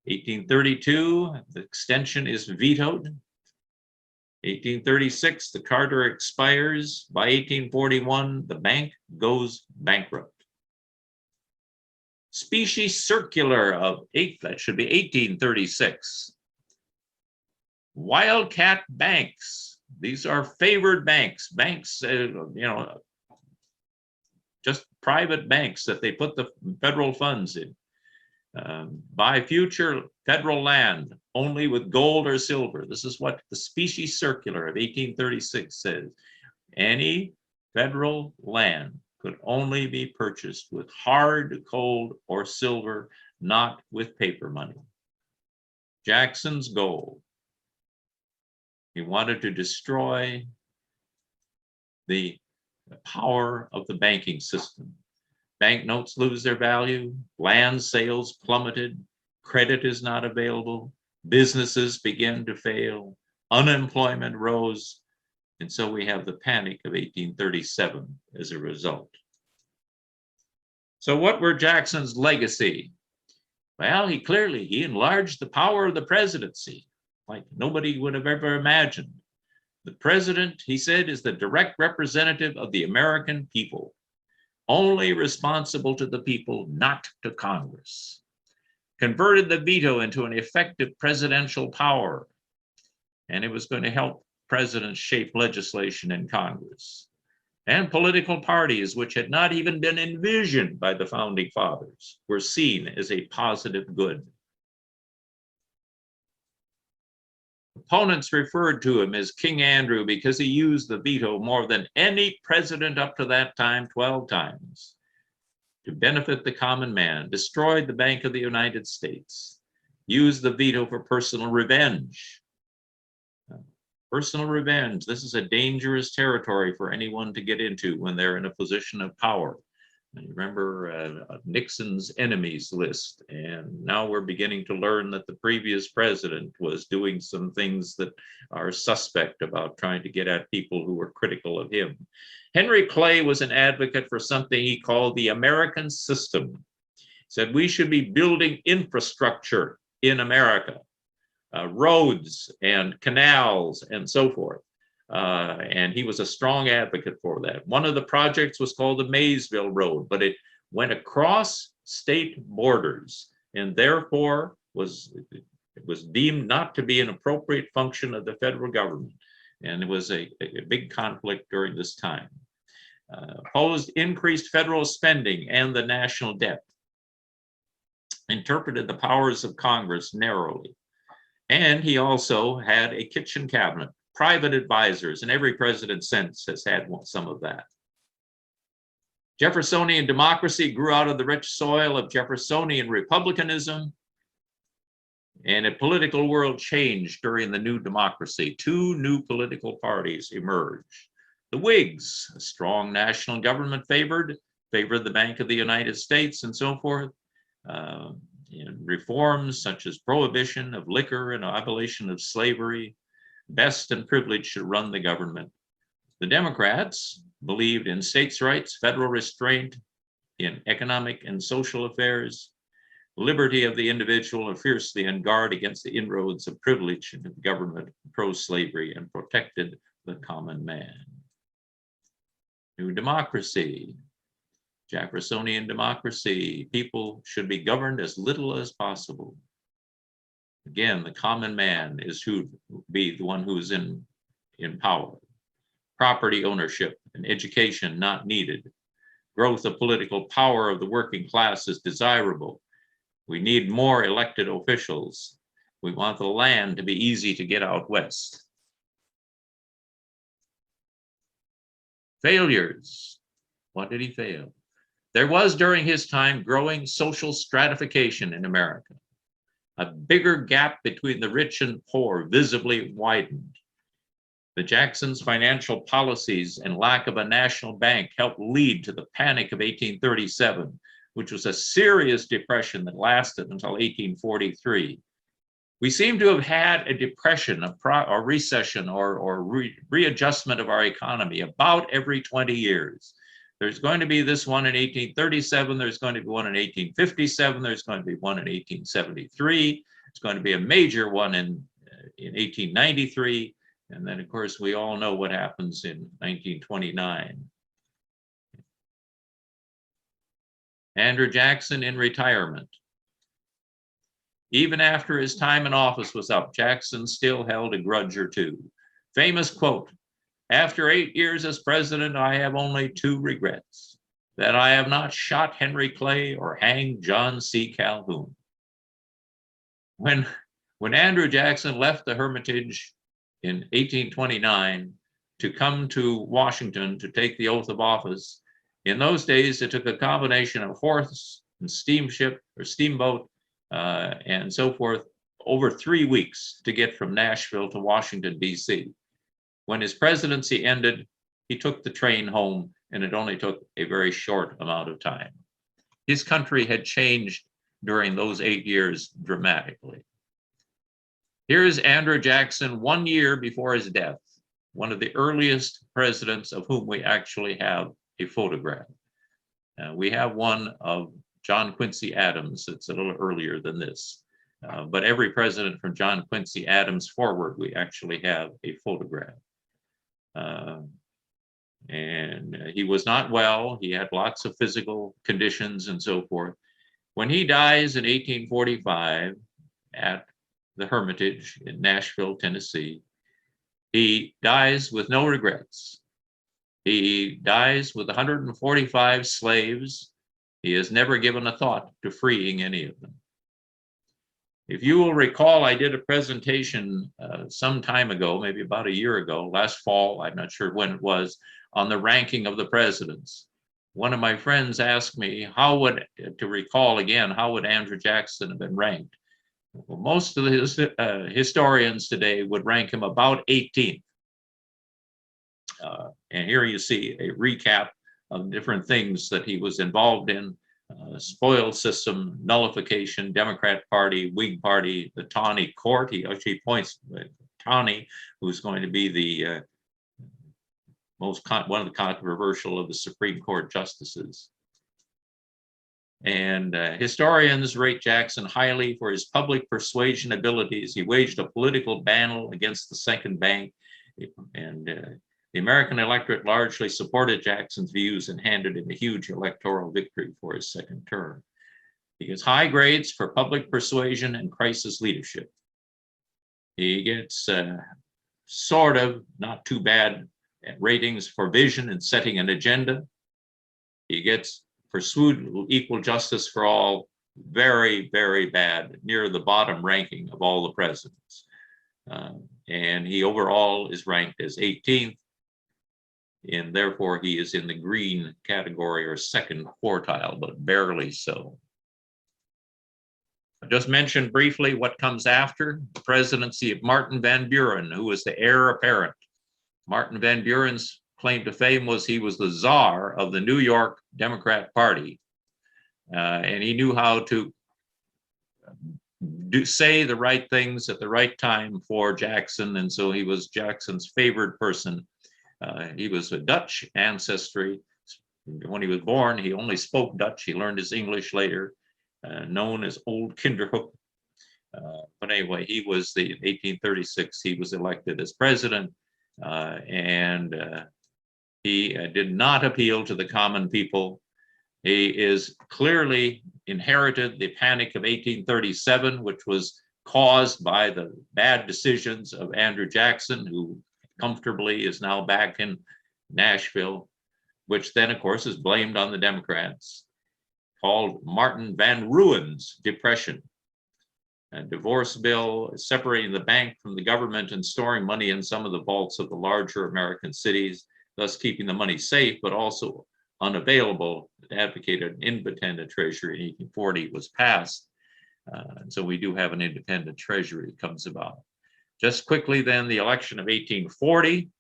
1832, the extension is vetoed. 1836, the Carter expires. By 1841, the bank goes bankrupt. Specie circular of that should be 1836. Wildcat banks. These are favored banks, just private banks that they put the federal funds in. Buy future federal land only with gold or silver. This is what the Specie Circular of 1836 says. Any federal land could only be purchased with hard gold or silver, not with paper money. Jackson's goal. He wanted to destroy the power of the banking system. Banknotes lose their value, land sales plummeted, credit is not available, businesses begin to fail, unemployment rose, and so we have the Panic of 1837 as a result. So what were Jackson's legacy? Well, he enlarged the power of the presidency like nobody would have ever imagined. The president, he said, is the direct representative of the American people, only responsible to the people, not to Congress. Converted the veto into an effective presidential power, and it was going to help presidents shape legislation in Congress. And political parties, which had not even been envisioned by the founding fathers, were seen as a positive good. Opponents referred to him as King Andrew because he used the veto more than any president up to that time, 12 times, to benefit the common man, destroyed the Bank of the United States, used the veto for personal revenge. Personal revenge, this is a dangerous territory for anyone to get into when they're in a position of power. You remember Nixon's enemies list, and now we're beginning to learn that the previous president was doing some things that are suspect about trying to get at people who were critical of him. Henry Clay was an advocate for something he called the American system. He said we should be building infrastructure in America, roads and canals and so forth. And he was a strong advocate for that. One of the projects was called the Maysville Road, but it went across state borders and therefore it was deemed not to be an appropriate function of the federal government. And it was a big conflict during this time. Opposed increased federal spending and the national debt. Interpreted the powers of Congress narrowly. And he also had a kitchen cabinet, private advisors, and every president since has had some of that. Jeffersonian democracy grew out of the rich soil of Jeffersonian republicanism, and a political world changed during the new democracy. Two new political parties emerged. The Whigs, a strong national government favored the Bank of the United States and so forth. Reforms such as prohibition of liquor and abolition of slavery, best and privileged should run the government. The Democrats believed in states' rights, federal restraint in economic and social affairs, liberty of the individual, and fiercely on guard against the inroads of privilege into the government, pro-slavery, and protected the common man. New democracy, Jeffersonian democracy, people should be governed as little as possible. Again, the common man is who be the one who's in power. Property ownership and education not needed. Growth of political power of the working class is desirable. We need more elected officials. We want the land to be easy to get out west. Failures. What did he fail? There was during his time growing social stratification in America. A bigger gap between the rich and poor visibly widened. The Jacksons' financial policies and lack of a national bank helped lead to the Panic of 1837, which was a serious depression that lasted until 1843. We seem to have had a depression, or recession, or readjustment of our economy about every 20 years. There's going to be this one in 1837, there's going to be one in 1857, there's going to be one in 1873, it's going to be a major one in 1893, and then of course we all know what happens in 1929. Andrew Jackson in retirement. Even after his time in office was up, Jackson still held a grudge or two. Famous quote, "After 8 years as president, I have only 2 regrets, that I have not shot Henry Clay or hanged John C. Calhoun." When Andrew Jackson left the Hermitage in 1829 to come to Washington to take the oath of office, in those days it took a combination of horse and steamship or steamboat and so forth, over 3 weeks to get from Nashville to Washington, D.C. When his presidency ended, he took the train home, and it only took a very short amount of time. His country had changed during those 8 years dramatically. Here's Andrew Jackson 1 year before his death, one of the earliest presidents of whom we actually have a photograph. We have one of John Quincy Adams. It's a little earlier than this. But every president from John Quincy Adams forward, we actually have a photograph. And he was not well. He had lots of physical conditions and so forth. When he dies in 1845 at the Hermitage in Nashville, Tennessee, he dies with no regrets. He dies with 145 slaves. He has never given a thought to freeing any of them. If you will recall, I did a presentation some time ago, maybe about a year ago, last fall, I'm not sure when it was, on the ranking of the presidents. One of my friends asked me, to recall again, how would Andrew Jackson have been ranked? Well, most of the historians today would rank him about 18th. And here you see a recap of different things that he was involved in. Spoils system, nullification, Democrat Party, Whig Party, the Taney Court. He actually points Taney, who's going to be the one of the controversial of the Supreme Court justices. And historians rate Jackson highly for his public persuasion abilities. He waged a political battle against the second bank, and the American electorate largely supported Jackson's views and handed him a huge electoral victory for his second term. He gets high grades for public persuasion and crisis leadership. He gets sort of not too bad ratings for vision and setting an agenda. He gets pursued equal justice for all, very, very bad, near the bottom ranking of all the presidents. And he overall is ranked as 18th. And therefore he is in the green category or second quartile, but barely so. I just mentioned briefly what comes after the presidency of Martin Van Buren, who was the heir apparent. Martin Van Buren's claim to fame was he was the czar of the New York Democrat Party. And he knew how to say the right things at the right time for Jackson. And so he was Jackson's favored person. He was a Dutch ancestry. When he was born, he only spoke Dutch. He learned his English later, known as Old Kinderhook. But anyway, he was 1836, he was elected as president, and he did not appeal to the common people. He is clearly inherited the Panic of 1837, which was caused by the bad decisions of Andrew Jackson, who comfortably is now back in Nashville, which then, of course, is blamed on the Democrats, called Martin Van Ruin's Depression. A divorce bill separating the bank from the government and storing money in some of the vaults of the larger American cities, thus keeping the money safe, but also unavailable. It advocated an independent treasury in 1840 was passed. And so we do have an independent treasury that comes about. Just quickly then, the election of 1840,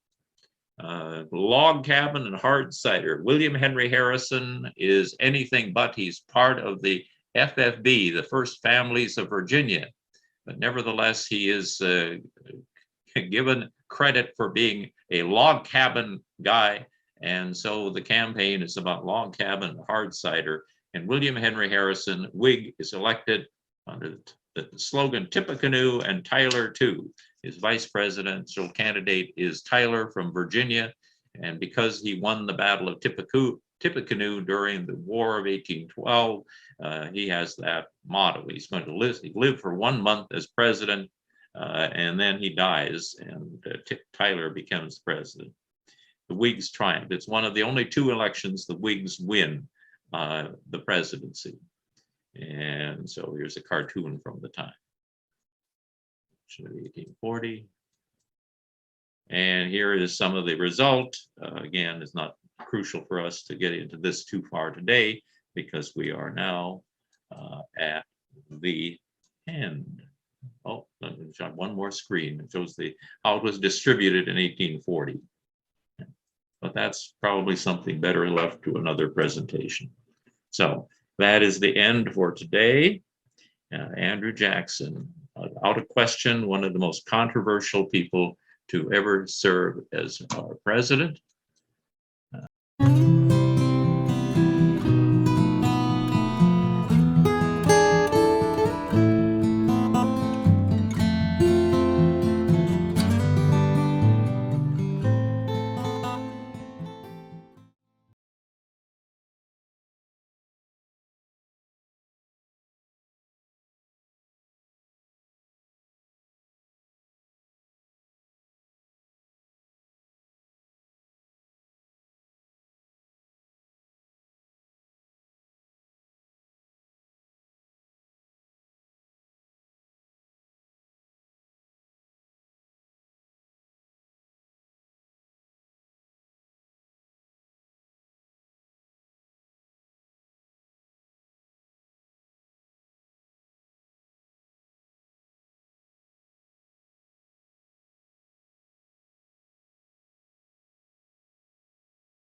log cabin and hard cider. William Henry Harrison is anything but. He's part of the FFB, the First Families of Virginia. but nevertheless, he is given credit for being a log cabin guy. And so the campaign is about log cabin, hard cider. And William Henry Harrison, Whig, is elected under the slogan Tippecanoe and Tyler too. His vice presidential candidate is Tyler from Virginia. And because he won the Battle of Tippecanoe during the War of 1812, he has that motto. He's going to live for 1 month as president, and then he dies, and Tyler becomes president. The Whigs triumph. It's one of the only 2 elections the Whigs win the presidency. And so here's a cartoon from the time. 1840. And here is some of the result. Again, it's not crucial for us to get into this too far today because we are now at the end. Oh, let me show one more screen. It shows how it was distributed in 1840. But that's probably something better left to another presentation. So that is the end for today. Andrew Jackson, without a question, one of the most controversial people to ever serve as our president.